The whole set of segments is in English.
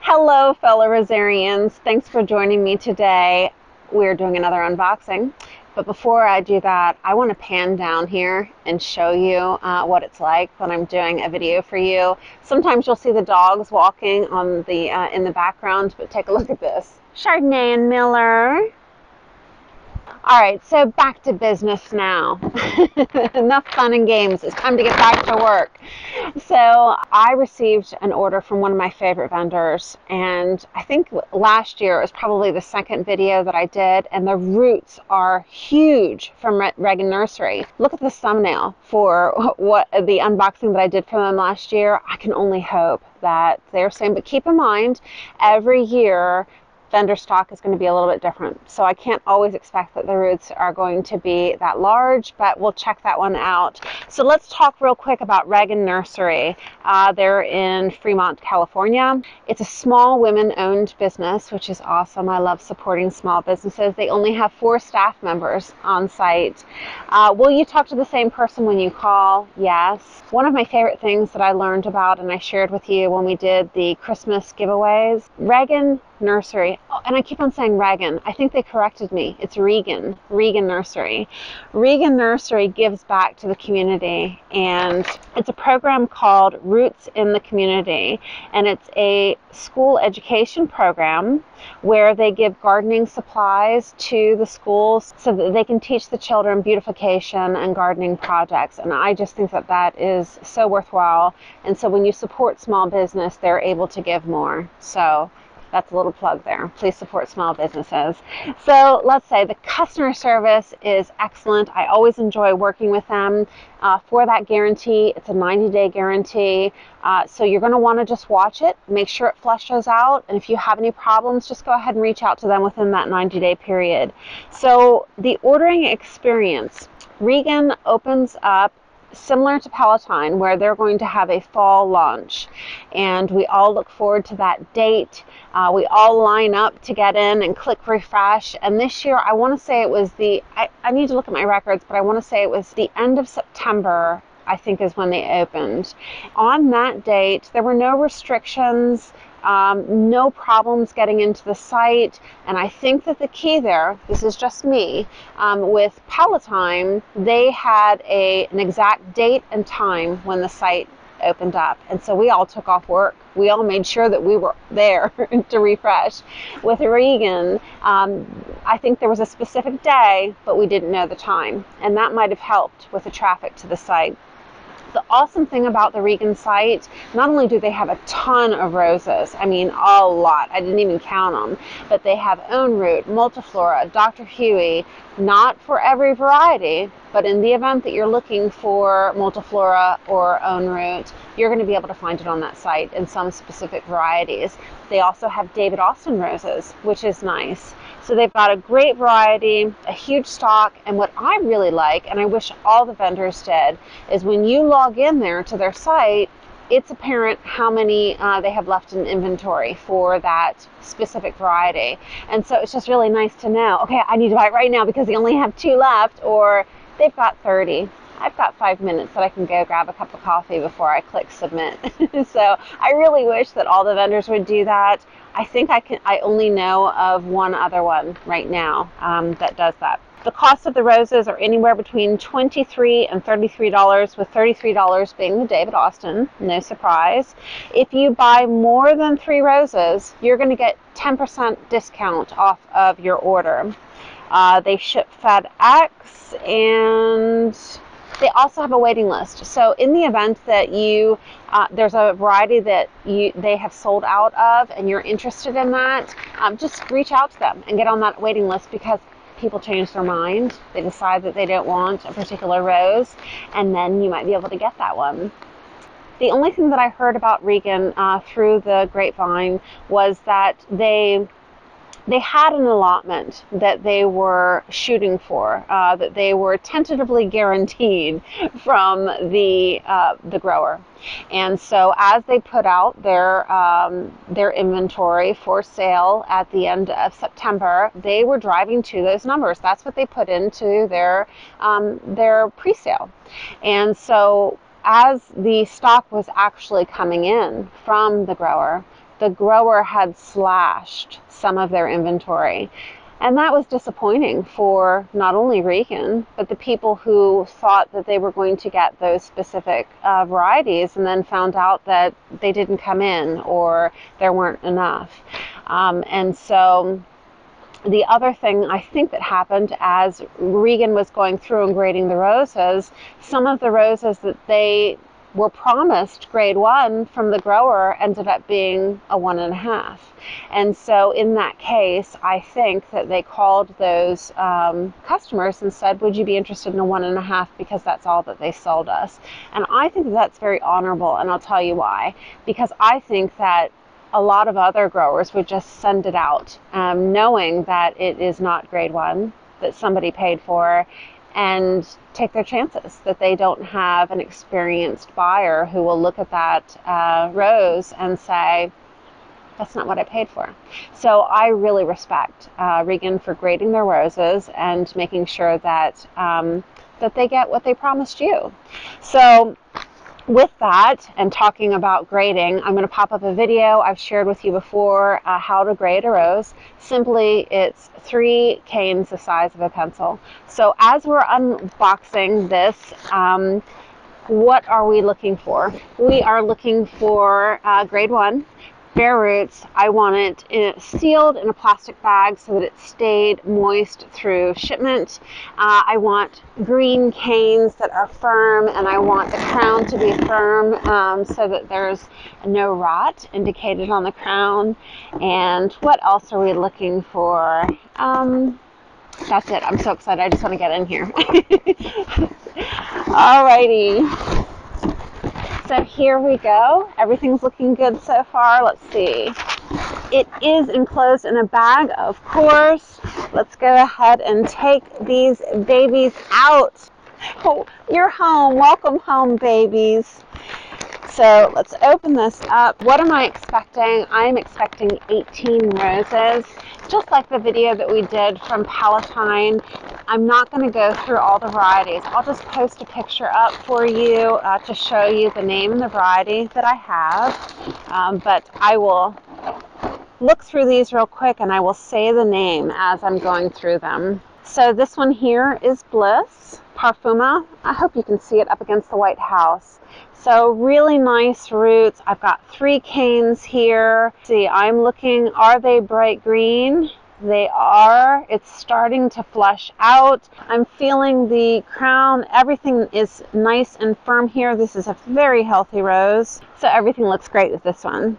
Hello, fellow Rosarians. Thanks for joining me today. We're doing another unboxing. But before I do that, I want to pan down here and show you what it's like when I'm doing a video for you. Sometimes you'll see the dogs walking on the in the background, but take a look at this. Chardonnay and Miller. All right, so back to business now. Enough fun and games. It's time to get back to work. So I received an order from one of my favorite vendors, and I think last year it was probably the second video that I did, and the roots are huge from Regan Nursery. Look at this thumbnail for what the unboxing that I did for them last year. I can only hope that they're saying, but keep in mind, every year vendor stock is going to be a little bit different. So I can't always expect that the roots are going to be that large, but we'll check that one out. So let's talk real quick about Regan Nursery. They're in Fremont, California. It's a small women-owned business, which is awesome. I love supporting small businesses. They only have 4 staff members on site. Will you talk to the same person when you call? Yes. One of my favorite things that I learned about and I shared with you when we did the Christmas giveaways, Regan Nursery. Oh, and I keep on saying Regan. I think they corrected me. It's Regan Nursery. Regan Nursery gives back to the community, and it's a program called Roots in the Community, and it's a school education program where they give gardening supplies to the schools so that they can teach the children beautification and gardening projects. And I just think that that is so worthwhile. And so when you support small business, they're able to give more. So that's a little plug there. Please support small businesses. So let's say the customer service is excellent. I always enjoy working with them. For that guarantee, it's a 90-day guarantee. So you're going to want to just watch it, make sure it flushes out, and if you have any problems, just go ahead and reach out to them within that 90-day period. So the ordering experience, Regan opens up similar to Palatine, where they're going to have a fall launch, and we all look forward to that date. We all line up to get in and click refresh, and this year I want to say it was I need to look at my records, but I want to say it was the end of September, I think, is when they opened. On that date, there were no restrictions, no problems getting into the site, and I think that the key there, this is just me, with Palatine, they had an exact date and time when the site opened up, and so we all took off work. We all made sure that we were there to refresh. With Regan, I think there was a specific day, but we didn't know the time, and that might have helped with the traffic to the site. The awesome thing about the Regan site, not only do they have a ton of roses, I mean a lot, I didn't even count them, but they have Own Root, Multiflora, Dr. Huey, not for every variety, but in the event that you're looking for Multiflora or Own Root, you're going to be able to find it on that site in some specific varieties. They also have David Austin roses, which is nice. So they've got a great variety, a huge stock, and what I really like, and I wish all the vendors did, is when you log in there to their site, it's apparent how many they have left in inventory for that specific variety. And so it's just really nice to know, okay, I need to buy it right now because they only have 2 left, or they've got 30. I've got 5 minutes that I can go grab a cup of coffee before I click submit. So I really wish that all the vendors would do that. I think I only know of one other one right now that does that. The cost of the roses are anywhere between $23 and $33, with $33 being the David Austin, no surprise. If you buy more than 3 roses, you're going to get 10% discount off of your order. They ship FedEx, and they also have a waiting list. So in the event that there's a variety that they have sold out of and you're interested in that, just reach out to them and get on that waiting list, because people change their mind. They decide that they don't want a particular rose, and then you might be able to get that one. The only thing that I heard about Regan through the grapevine was that they had an allotment that they were shooting for, that they were tentatively guaranteed from the grower. And so as they put out their inventory for sale at the end of September, they were driving to those numbers. That's what they put into their pre-sale. And so as the stock was actually coming in from the grower, the grower had slashed some of their inventory. And that was disappointing for not only Regan, but the people who thought that they were going to get those specific varieties and then found out that they didn't come in or there weren't enough. And so the other thing I think that happened as Regan was going through and grading the roses, some of the roses that they were promised grade 1 from the grower ended up being a 1.5. And so in that case, I think that they called those customers and said, would you be interested in a 1.5, because that's all that they sold us. And I think that that's very honorable, and I'll tell you why. Because I think that a lot of other growers would just send it out knowing that it is not grade 1, that somebody paid for, and take their chances, that they don't have an experienced buyer who will look at that rose and say, that's not what I paid for. So I really respect Regan for grading their roses and making sure that that they get what they promised you. So with that, and talking about grading, I'm going to pop up a video I've shared with you before, how to grade a rose. Simply, it's 3 canes the size of a pencil. So as we're unboxing this, what are we looking for? We are looking for grade 1. Bare roots. I want it sealed in a plastic bag so that it stayed moist through shipment. I want green canes that are firm, and I want the crown to be firm so that there's no rot indicated on the crown. And what else are we looking for? That's it. I'm so excited. I just want to get in here. Alrighty. So here we go. Everything's looking good so far. Let's see. It is enclosed in a bag, of course. Let's go ahead and take these babies out. Oh, you're home. Welcome home, babies. So let's open this up. What am I expecting? I'm expecting 18 roses. Just like the video that we did from Palatine, I'm not going to go through all the varieties. I'll just post a picture up for you to show you the name and the variety that I have. But I will look through these real quick and I will say the name as I'm going through them. So this one here is Bliss Parfuma. I hope you can see it up against the White House. So really nice roots. I've got 3 canes here. See, I'm looking, are they bright green? They are. It's starting to flush out. I'm feeling the crown. Everything is nice and firm here. This is a very healthy rose. So everything looks great with this one.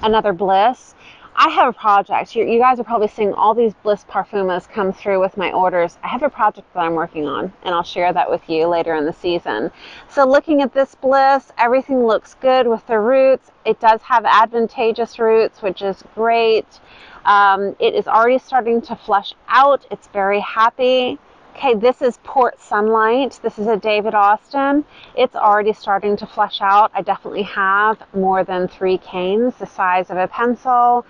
Another Bliss. I have a project. You guys are probably seeing all these Bliss Parfumas come through with my orders. I have a project that I'm working on, and I'll share that with you later in the season. So looking at this Bliss, everything looks good with the roots. It does have advantageous roots, which is great. It is already starting to flush out. It's very happy. Okay, this is Port Sunlight. This is a David Austin. It's already starting to flush out. I definitely have more than 3 canes the size of a pencil.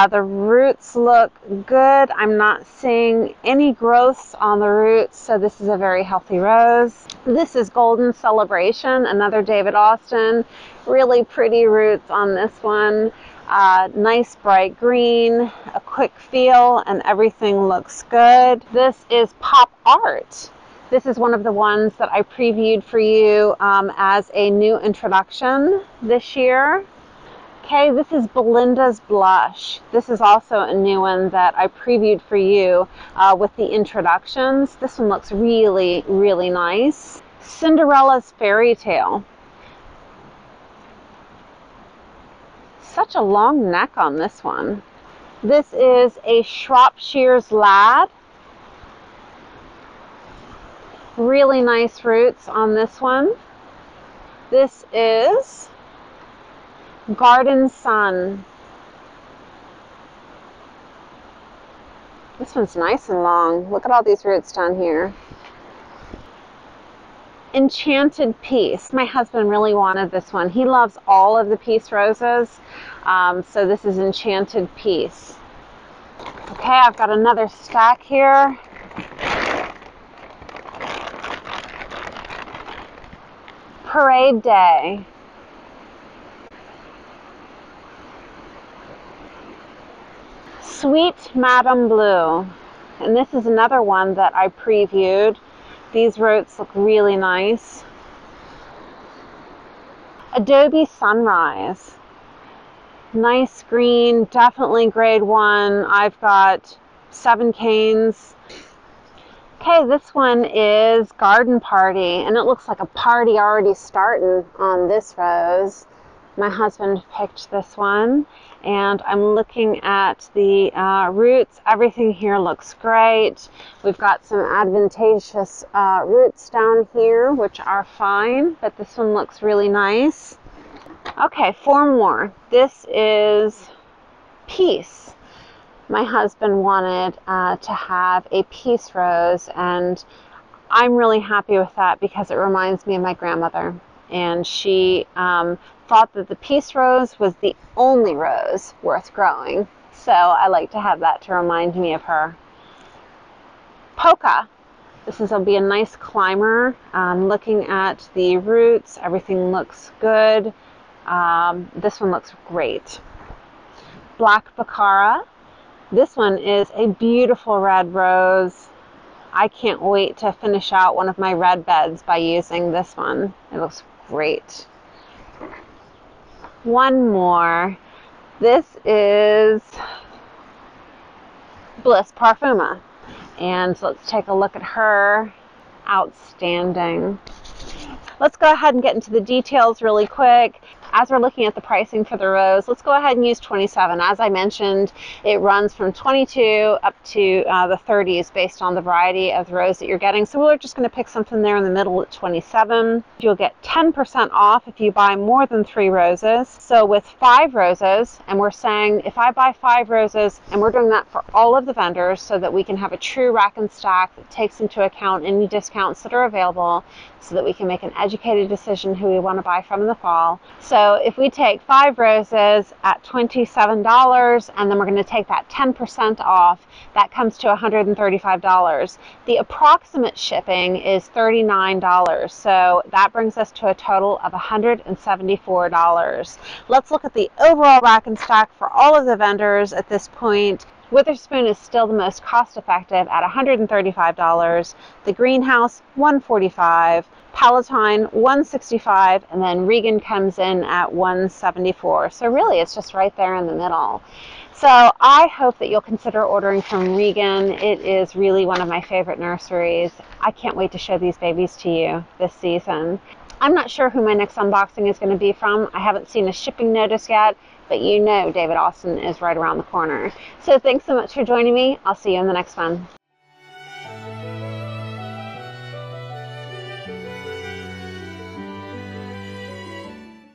The roots look good. I'm not seeing any growths on the roots, so this is a very healthy rose. This is Golden Celebration, another David Austin. Really pretty roots on this one. Nice bright green, a quick feel, and everything looks good. This is Pop Art. This is one of the ones that I previewed for you as a new introduction this year. Okay, this is Belinda's Blush. This is also a new one that I previewed for you with the introductions. This one looks really, really nice. Cinderella's Fairy Tale. Such a long neck on this one. This is a Shropshire's Lad. Really nice roots on this one. This is Garden Sun. This one's nice and long. Look at all these roots down here. Enchanted Peace. My husband really wanted this one. He loves all of the peace roses. So this is Enchanted Peace. Okay, I've got another stack here. Parade Day. Sweet Madam Blue. And this is another one that I previewed. These roots look really nice. Adobe Sunrise. Nice green, definitely grade 1. I've got 7 canes. Okay, this one is Garden Party, and it looks like a party already starting on this rose. My husband picked this one, and I'm looking at the roots. Everything here looks great. We've got some advantageous roots down here, which are fine, but this one looks really nice. Okay, 4 more. This is Peace. My husband wanted to have a peace rose, and I'm really happy with that because it reminds me of my grandmother, and she thought that the peace rose was the only rose worth growing, so I like to have that to remind me of her. Polka. This will be a nice climber. Looking at the roots, everything looks good. This one looks great. Black Baccara. This one is a beautiful red rose. I can't wait to finish out one of my red beds by using this one. It looks great. One more. This is Bliss Parfuma. And let's take a look at her. Outstanding. Let's go ahead and get into the details really quick. As we're looking at the pricing for the rose, let's go ahead and use 27. As I mentioned, it runs from 22 up to the 30s based on the variety of the rose that you're getting. So we're just going to pick something there in the middle at 27. You'll get 10% off if you buy more than 3 roses. So with 5 roses, and we're saying if I buy 5 roses, and we're doing that for all of the vendors so that we can have a true rack and stack that takes into account any discounts that are available so that we can make an educated decision who we want to buy from in the fall. So if we take 5 roses at $27, and then we're going to take that 10% off, that comes to $135. The approximate shipping is $39, so that brings us to a total of $174. Let's look at the overall rack and stack for all of the vendors at this point. Witherspoon is still the most cost-effective at $135. The Greenhouse, $145. Palatine, $165, and then Regan comes in at $174. So really, it's just right there in the middle. So I hope that you'll consider ordering from Regan. It is really one of my favorite nurseries. I can't wait to show these babies to you this season. I'm not sure who my next unboxing is going to be from. I haven't seen a shipping notice yet, but you know David Austin is right around the corner. So thanks so much for joining me. I'll see you in the next one.